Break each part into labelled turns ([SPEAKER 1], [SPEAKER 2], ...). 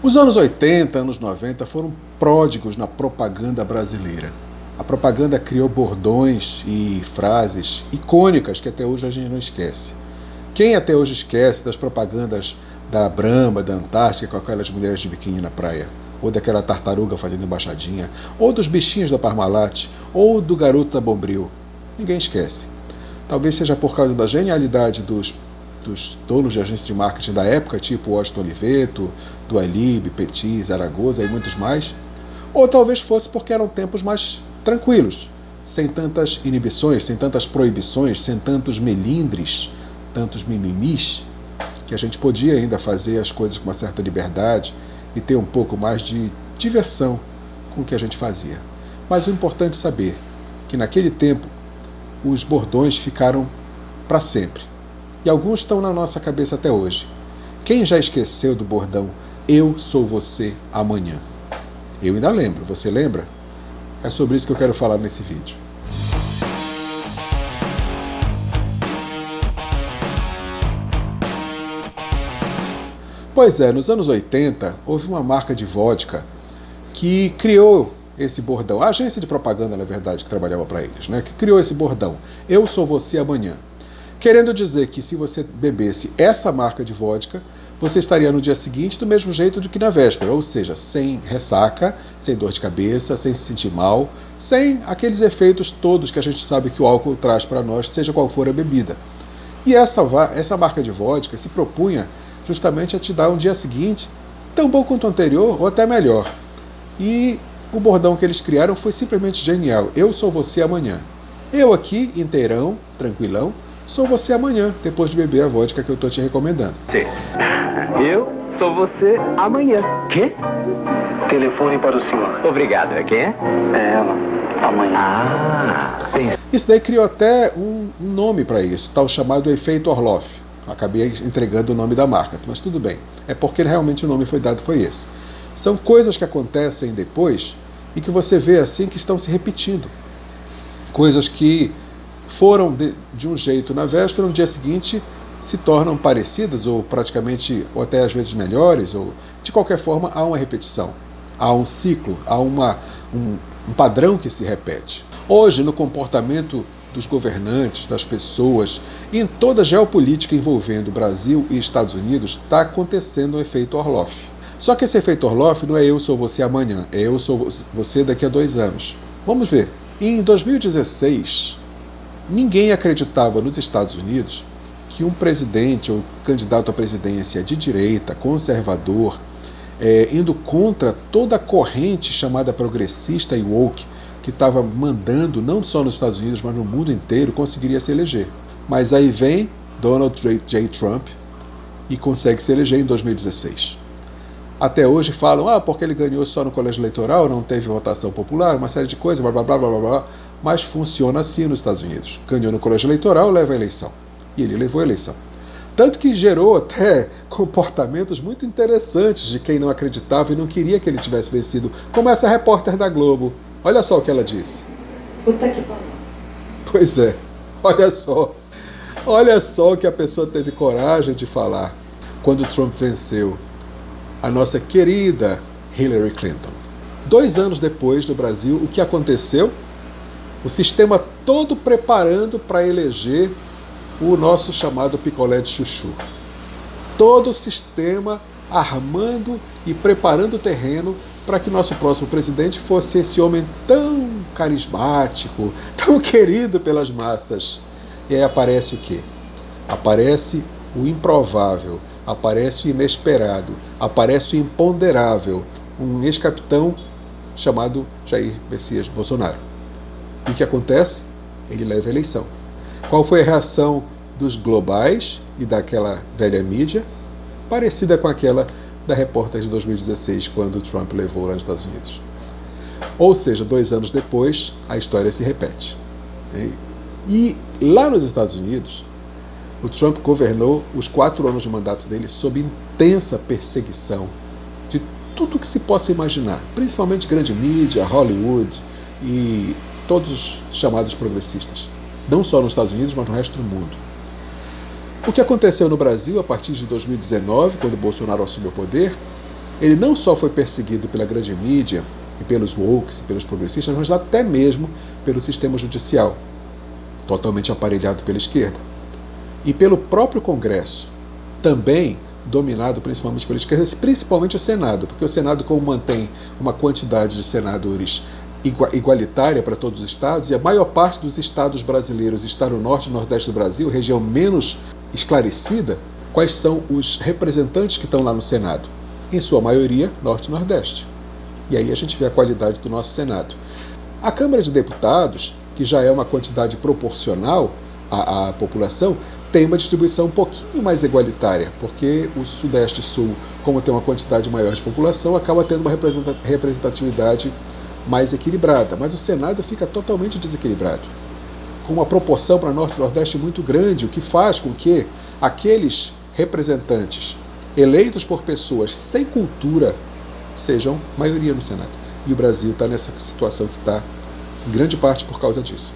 [SPEAKER 1] Os anos 80, anos 90 foram pródigos na propaganda brasileira. A propaganda criou bordões e frases icônicas que até hoje a gente não esquece. Quem até hoje esquece das propagandas da Brahma, da Antártica, com aquelas mulheres de biquíni na praia? Ou daquela tartaruga fazendo embaixadinha? Ou dos bichinhos da Parmalat? Ou do garoto da Bombril? Ninguém esquece. Talvez seja por causa da genialidade dos donos de agência de marketing da época, tipo Washington Oliveto, Dualib, Petit, Zaragoza e muitos mais. Ou talvez fosse porque eram tempos mais tranquilos, sem tantas inibições, sem tantas proibições, sem tantos melindres, tantos mimimis, que a gente podia ainda fazer as coisas com uma certa liberdade e ter um pouco mais de diversão com o que a gente fazia. Mas o importante é saber que naquele tempo os bordões ficaram para sempre. E alguns estão na nossa cabeça até hoje. Quem já esqueceu do bordão "Eu sou você amanhã"? Eu ainda lembro, você lembra? É sobre isso que eu quero falar nesse vídeo. Pois é, nos anos 80, houve uma marca de vodka que criou esse bordão. A agência de propaganda, na verdade, que trabalhava para eles, né? Que criou esse bordão "Eu sou você amanhã". Querendo dizer que se você bebesse essa marca de vodka, você estaria no dia seguinte do mesmo jeito do que na véspera, ou seja, sem ressaca, sem dor de cabeça, sem se sentir mal, sem aqueles efeitos todos que a gente sabe que o álcool traz para nós, seja qual for a bebida. E essa marca de vodka se propunha justamente a te dar um dia seguinte tão bom quanto o anterior, ou até melhor. E o bordão que eles criaram foi simplesmente genial. "Eu sou você amanhã". Eu aqui, inteirão, tranquilão, sou você amanhã, depois de beber a vodka que eu estou te recomendando.
[SPEAKER 2] Sim. Eu sou você amanhã. Quê? Telefone para o senhor. Obrigado. Quem é? É ela. Amanhã.
[SPEAKER 1] Isso daí criou até um nome para isso, tal chamado efeito Orloff. Acabei entregando o nome da marca, mas tudo bem. É porque realmente o nome foi dado, foi esse. São coisas que acontecem depois e que você vê assim que estão se repetindo. Coisas que foram de um jeito na véspera, no dia seguinte se tornam parecidas, ou praticamente, ou até às vezes melhores, ou de qualquer forma há uma repetição, há um ciclo, há um padrão que se repete. Hoje, no comportamento dos governantes, das pessoas, e em toda a geopolítica envolvendo Brasil e Estados Unidos, está acontecendo um efeito Orloff. Só que esse efeito Orloff não é "eu sou você amanhã", é "eu sou você daqui a 2 anos". Vamos ver. Em 2016, ninguém acreditava nos Estados Unidos que um presidente ou candidato à presidência de direita, conservador, indo contra toda a corrente chamada progressista e woke, que estava mandando não só nos Estados Unidos, mas no mundo inteiro, conseguiria se eleger. Mas aí vem Donald J. Trump e consegue se eleger em 2016. Até hoje falam, porque ele ganhou só no colégio eleitoral, não teve votação popular, uma série de coisas, blá blá blá blá blá, mas funciona assim nos Estados Unidos. Ganhou no colégio eleitoral, leva a eleição. E ele levou a eleição. Tanto que gerou até comportamentos muito interessantes de quem não acreditava e não queria que ele tivesse vencido, como essa repórter da Globo. Olha só o que ela disse.
[SPEAKER 3] Puta que pariu.
[SPEAKER 1] Pois é, olha só. Olha só o que a pessoa teve coragem de falar quando Trump venceu a nossa querida Hillary Clinton. 2 anos depois do Brasil, o que aconteceu? O sistema todo preparando para eleger o nosso chamado picolé de chuchu. Todo o sistema armando e preparando o terreno para que nosso próximo presidente fosse esse homem tão carismático, tão querido pelas massas. E aí aparece o quê? Aparece o improvável, aparece o inesperado, aparece o imponderável, um ex-capitão chamado Jair Messias Bolsonaro. E o que acontece? Ele leva a eleição. Qual foi a reação dos globais e daquela velha mídia? Parecida com aquela da repórter de 2016, quando Trump levou lá nos Estados Unidos. Ou seja, 2 anos depois, a história se repete. E lá nos Estados Unidos, o Trump governou os 4 anos de mandato dele sob intensa perseguição de tudo que se possa imaginar, principalmente grande mídia, Hollywood e todos os chamados progressistas. Não só nos Estados Unidos, mas no resto do mundo. O que aconteceu no Brasil a partir de 2019, quando Bolsonaro assumiu o poder, Ele não só foi perseguido pela grande mídia, e pelos wokes, e pelos progressistas, mas até mesmo pelo sistema judicial, totalmente aparelhado pela esquerda. E pelo próprio Congresso, também dominado principalmente pela esquerda, principalmente o Senado, porque o Senado, como mantém uma quantidade de senadores igualitária para todos os estados, e a maior parte dos estados brasileiros está no norte e nordeste do Brasil, região menos esclarecida, quais são os representantes que estão lá no Senado? Em sua maioria, norte e nordeste. E aí a gente vê a qualidade do nosso Senado. A Câmara de Deputados, que já é uma quantidade proporcional à população, tem uma distribuição um pouquinho mais igualitária, porque o Sudeste e Sul, como tem uma quantidade maior de população, acaba tendo uma representatividade mais equilibrada. Mas o Senado fica totalmente desequilibrado, com uma proporção para Norte e Nordeste muito grande, o que faz com que aqueles representantes eleitos por pessoas sem cultura sejam maioria no Senado. E o Brasil está nessa situação que está, em grande parte, por causa disso.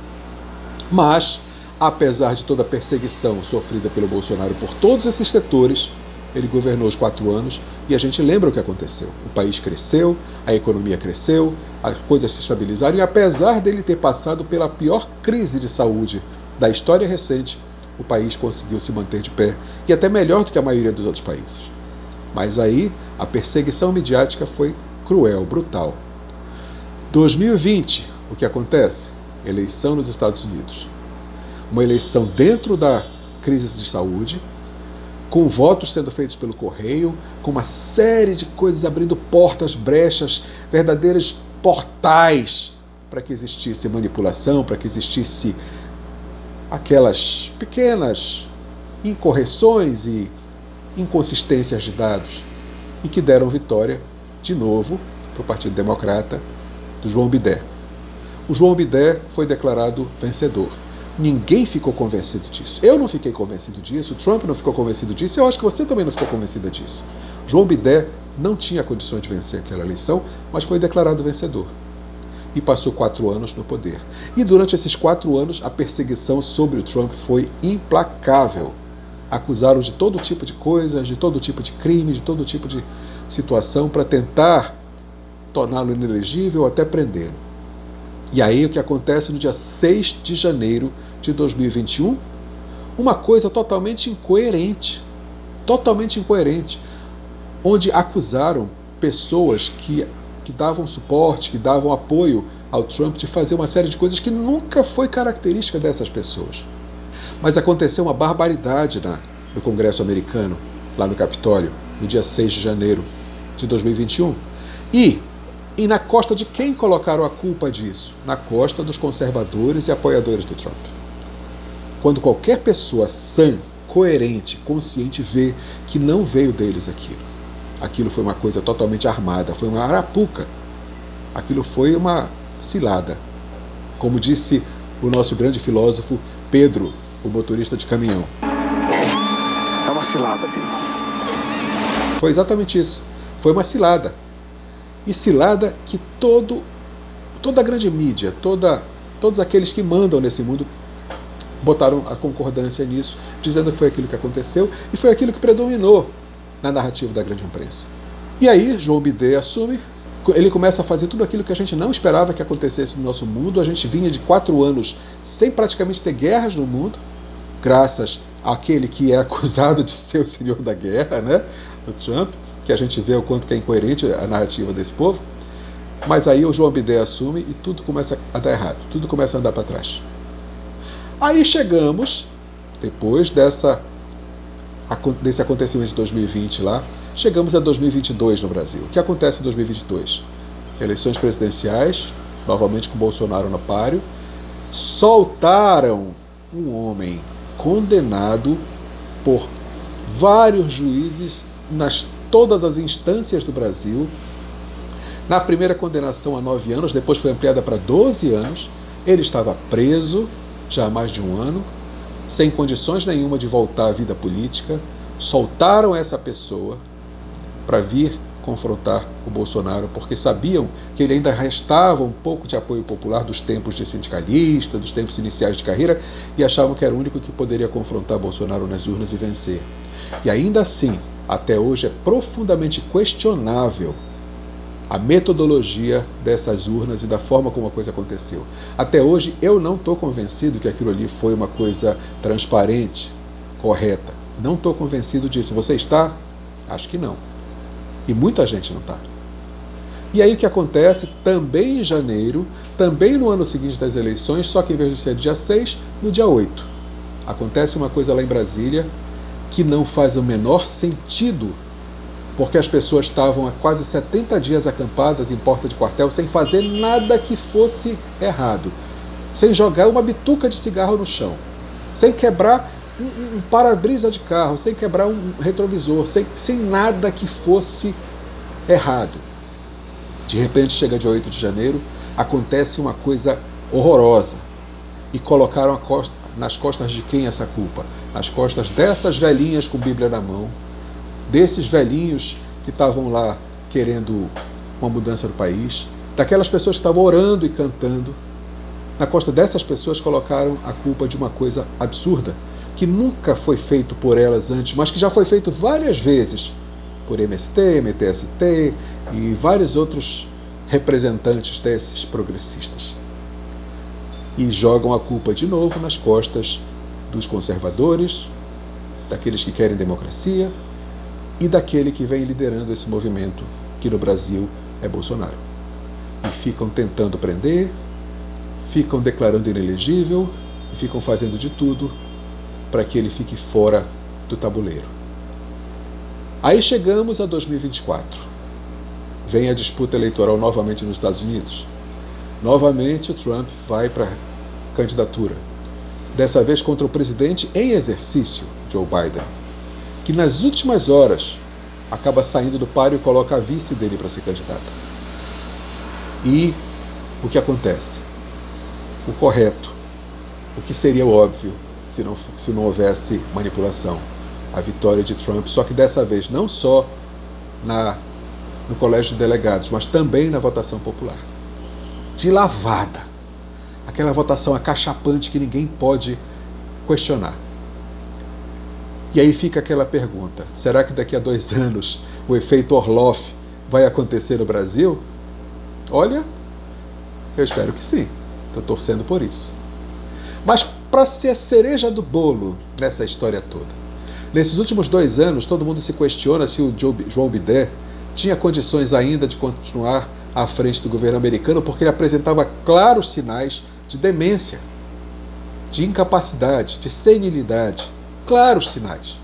[SPEAKER 1] Mas, apesar de toda a perseguição sofrida pelo Bolsonaro por todos esses setores, ele governou os 4 anos e a gente lembra o que aconteceu. O país cresceu, a economia cresceu, as coisas se estabilizaram e, apesar dele ter passado pela pior crise de saúde da história recente, o país conseguiu se manter de pé, e até melhor do que a maioria dos outros países. Mas aí a perseguição midiática foi cruel, brutal. 2020, o que acontece? Eleição nos Estados Unidos. Uma eleição dentro da crise de saúde, com votos sendo feitos pelo correio, com uma série de coisas abrindo portas, brechas, verdadeiros portais para que existisse manipulação, para que existisse aquelas pequenas incorreções e inconsistências de dados, e que deram vitória, de novo, para o Partido Democrata, do João Bidé. O João Bidé foi declarado vencedor. Ninguém ficou convencido disso. Eu não fiquei convencido disso, o Trump não ficou convencido disso, eu acho que você também não ficou convencida disso. João Bidé não tinha condições de vencer aquela eleição, mas foi declarado vencedor. E passou 4 anos no poder. E durante esses 4 anos, a perseguição sobre o Trump foi implacável. Acusaram de todo tipo de coisa, de todo tipo de crime, de todo tipo de situação para tentar torná-lo inelegível ou até prendê-lo. E aí o que acontece no dia 6 de janeiro de 2021? Uma coisa totalmente incoerente, onde acusaram pessoas que davam suporte, que davam apoio ao Trump de fazer uma série de coisas que nunca foi característica dessas pessoas. Mas aconteceu uma barbaridade no Congresso americano, lá no Capitólio, no dia 6 de janeiro de 2021. E na costa de quem colocaram a culpa disso? Na costa dos conservadores e apoiadores do Trump. Quando qualquer pessoa sã, coerente, consciente vê que não veio deles aquilo. Aquilo foi uma coisa totalmente armada, foi uma arapuca. Aquilo foi uma cilada. Como disse o nosso grande filósofo Pedro, o motorista de caminhão.
[SPEAKER 3] É uma cilada, filho.
[SPEAKER 1] Foi exatamente isso. Foi uma cilada. E cilada que toda a grande mídia, todos aqueles que mandam nesse mundo botaram a concordância nisso, dizendo que foi aquilo que aconteceu e foi aquilo que predominou na narrativa da grande imprensa. E aí, João Bidé assume, ele começa a fazer tudo aquilo que a gente não esperava que acontecesse no nosso mundo. A gente vinha de 4 anos sem praticamente ter guerras no mundo, graças àquele que é acusado de ser o senhor da guerra, né? O Trump, que a gente vê o quanto que é incoerente a narrativa desse povo. Mas aí o João Bidé assume e tudo começa a dar errado, tudo começa a andar para trás. Aí chegamos, depois desse acontecimento de 2020 lá, chegamos a 2022 no Brasil. O que acontece em 2022? Eleições presidenciais, novamente com Bolsonaro no páreo, soltaram um homem condenado por vários juízes todas as instâncias do Brasil. Na primeira condenação a 9 anos, depois foi ampliada para 12 anos. Ele estava preso já há mais de 1 ano, sem condições nenhuma de voltar à vida política. Soltaram essa pessoa para vir confrontar o Bolsonaro, porque sabiam que ele ainda restava um pouco de apoio popular dos tempos de sindicalista, dos tempos iniciais de carreira, e achavam que era o único que poderia confrontar Bolsonaro nas urnas e vencer. E ainda assim, Até hoje é profundamente questionável a metodologia dessas urnas e da forma como a coisa aconteceu. Até hoje eu não estou convencido que aquilo ali foi uma coisa transparente, correta. Não estou convencido disso. Você está? Acho que não. E muita gente não está. E aí o que acontece? Também em janeiro, também no ano seguinte das eleições, só que em vez de ser dia 6, no dia 8. Acontece uma coisa lá em Brasília que não faz o menor sentido, porque as pessoas estavam há quase 70 dias acampadas em porta de quartel sem fazer nada que fosse errado, sem jogar uma bituca de cigarro no chão, sem quebrar um para-brisa de carro, sem quebrar um retrovisor, sem nada que fosse errado. De repente, chega dia 8 de janeiro, acontece uma coisa horrorosa. E colocaram nas costas de quem essa culpa? Nas costas dessas velhinhas com Bíblia na mão, desses velhinhos que estavam lá querendo uma mudança no país, daquelas pessoas que estavam orando e cantando. Na costa dessas pessoas colocaram a culpa de uma coisa absurda, que nunca foi feito por elas antes, mas que já foi feito várias vezes por MST, MTST e vários outros representantes desses progressistas. E jogam a culpa de novo nas costas dos conservadores, daqueles que querem democracia e daquele que vem liderando esse movimento, que no Brasil é Bolsonaro. E ficam tentando prender, ficam declarando inelegível e ficam fazendo de tudo para que ele fique fora do tabuleiro. Aí chegamos a 2024. Vem a disputa eleitoral novamente nos Estados Unidos. Novamente o Trump vai para a candidatura. Dessa vez contra o presidente em exercício, Joe Biden, que nas últimas horas acaba saindo do páreo e coloca a vice dele para ser candidata. E o que acontece? O correto, o que seria óbvio se não houvesse manipulação. A vitória de Trump, só que dessa vez não só no colégio de delegados, mas também na votação popular. De lavada. Aquela votação acachapante que ninguém pode questionar. E aí fica aquela pergunta, será que daqui a 2 anos o efeito Orloff vai acontecer no Brasil? Olha, eu espero que sim. Estou torcendo por isso. Mas para ser a cereja do bolo nessa história toda, nesses últimos 2 anos, todo mundo se questiona se o João Biden tinha condições ainda de continuar à frente do governo americano, porque ele apresentava claros sinais de demência, de incapacidade, de senilidade. Claros sinais.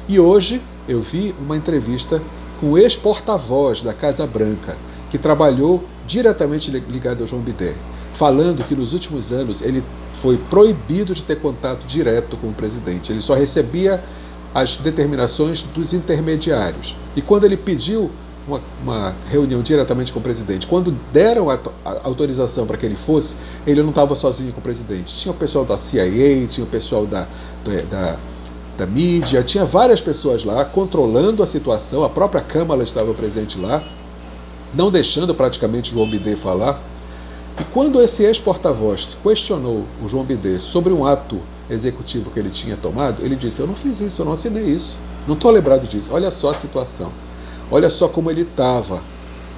[SPEAKER 1] E hoje eu vi uma entrevista com o ex-porta-voz da Casa Branca, que trabalhou diretamente ligado ao João Biden, falando que nos últimos anos ele foi proibido de ter contato direto com o presidente. Ele só recebia as determinações dos intermediários. E quando ele pediu uma reunião diretamente com o presidente, quando deram a autorização para que ele fosse, ele não estava sozinho com o presidente. Tinha o pessoal da CIA, tinha o pessoal da mídia, tinha várias pessoas lá controlando a situação, a própria Câmara estava presente lá, não deixando praticamente o João Biden falar. E quando esse ex-porta-voz questionou o João Biden sobre um ato executivo que ele tinha tomado, ele disse: eu não fiz isso, eu não assinei isso, não estou lembrado disso. Olha só a situação, olha só como ele estava,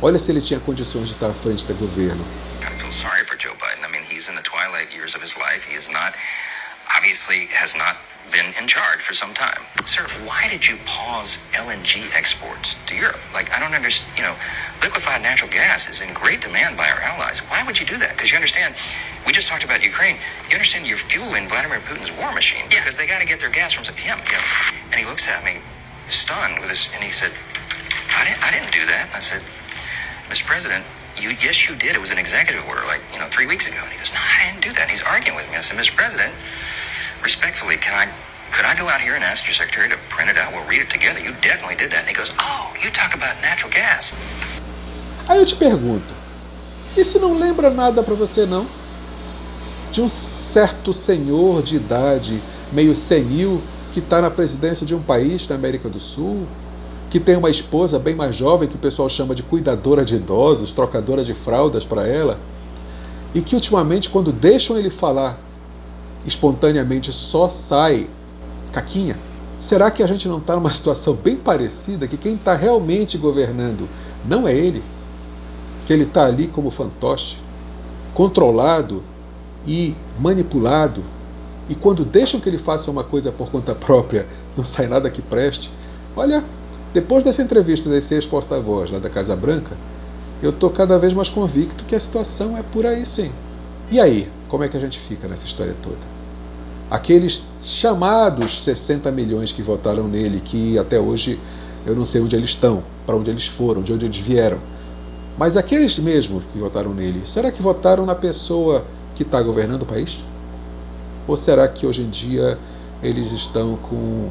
[SPEAKER 1] olha se ele tinha condições de estar à frente do governo.
[SPEAKER 4] I feel sorry for Joe Biden. I mean, he's in the twilight years of his life. He is not, obviously has not been in charge for some time. Sir, why did you pause LNG exports to Europe? Like, I don't understand, liquefied natural gas is in great demand by our allies. Why would you do that? Because you understand, we just talked about Ukraine. You understand you're fueling Vladimir Putin's war machine because they got to get their gas from him, And he looks at me, stunned with this, and he said, I didn't do that. And I said, Mr. President, yes, you did. It was an executive order, 3 weeks ago. And he goes, no, I didn't do that. And he's arguing with me. I said, Mr. President, respectfully, could I go out here and ask your secretary to print it out? We'll read it together. You definitely did that. And he goes, oh, you talk about natural gas.
[SPEAKER 1] Aí eu te pergunto, isso não lembra nada para você, não? De um certo senhor de idade, meio senil, que está na presidência de um país da América do Sul, que tem uma esposa bem mais jovem, que o pessoal chama de cuidadora de idosos, trocadora de fraldas para ela, e que ultimamente, quando deixam ele falar espontaneamente, só sai caquinha, Será que a gente não está numa situação bem parecida, que quem está realmente governando não é ele? Que ele está ali como fantoche, controlado e manipulado, e quando deixam que ele faça uma coisa por conta própria, não sai nada que preste? Olha, depois dessa entrevista desse ex-porta-voz lá da Casa Branca, eu estou cada vez mais convicto que a situação é por aí sim. E aí, como é que a gente fica nessa história toda? Aqueles chamados 60 milhões que votaram nele, que até hoje eu não sei onde eles estão, para onde eles foram, de onde eles vieram. Mas aqueles mesmos que votaram nele, será que votaram na pessoa que está governando o país? Ou será que hoje em dia eles estão com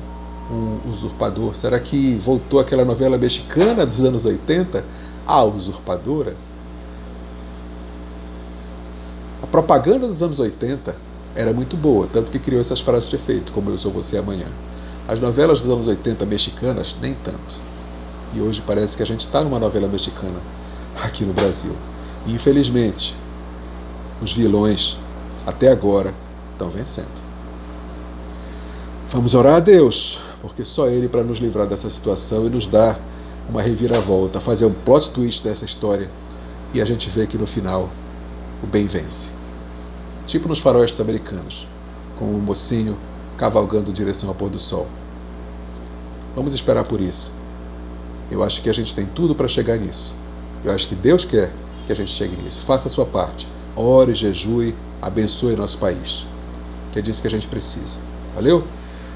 [SPEAKER 1] um usurpador? Será que voltou aquela novela mexicana dos anos 80, A Usurpadora? A propaganda dos anos 80 era muito boa, tanto que criou essas frases de efeito, como Eu Sou Você Amanhã. As novelas dos anos 80 mexicanas, nem tanto. E hoje parece que a gente está numa novela mexicana aqui no Brasil. E infelizmente, os vilões, até agora, estão vencendo. Vamos orar a Deus, porque só Ele para nos livrar dessa situação e nos dar uma reviravolta, fazer um plot twist dessa história, e a gente vê que no final o bem vence. Tipo nos faroestes americanos, com o mocinho cavalgando em direção ao pôr do sol. Vamos esperar por isso. Eu acho que a gente tem tudo para chegar nisso. Eu acho que Deus quer que a gente chegue nisso. Faça a sua parte. Ore, jejue, abençoe nosso país. Que é disso que a gente precisa. Valeu?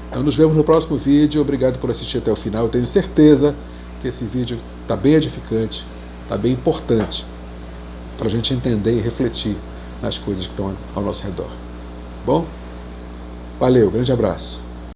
[SPEAKER 1] Então nos vemos no próximo vídeo. Obrigado por assistir até o final. Eu tenho certeza que esse vídeo está bem edificante, está bem importante para a gente entender e refletir nas coisas que estão ao nosso redor. Bom? Valeu, grande abraço.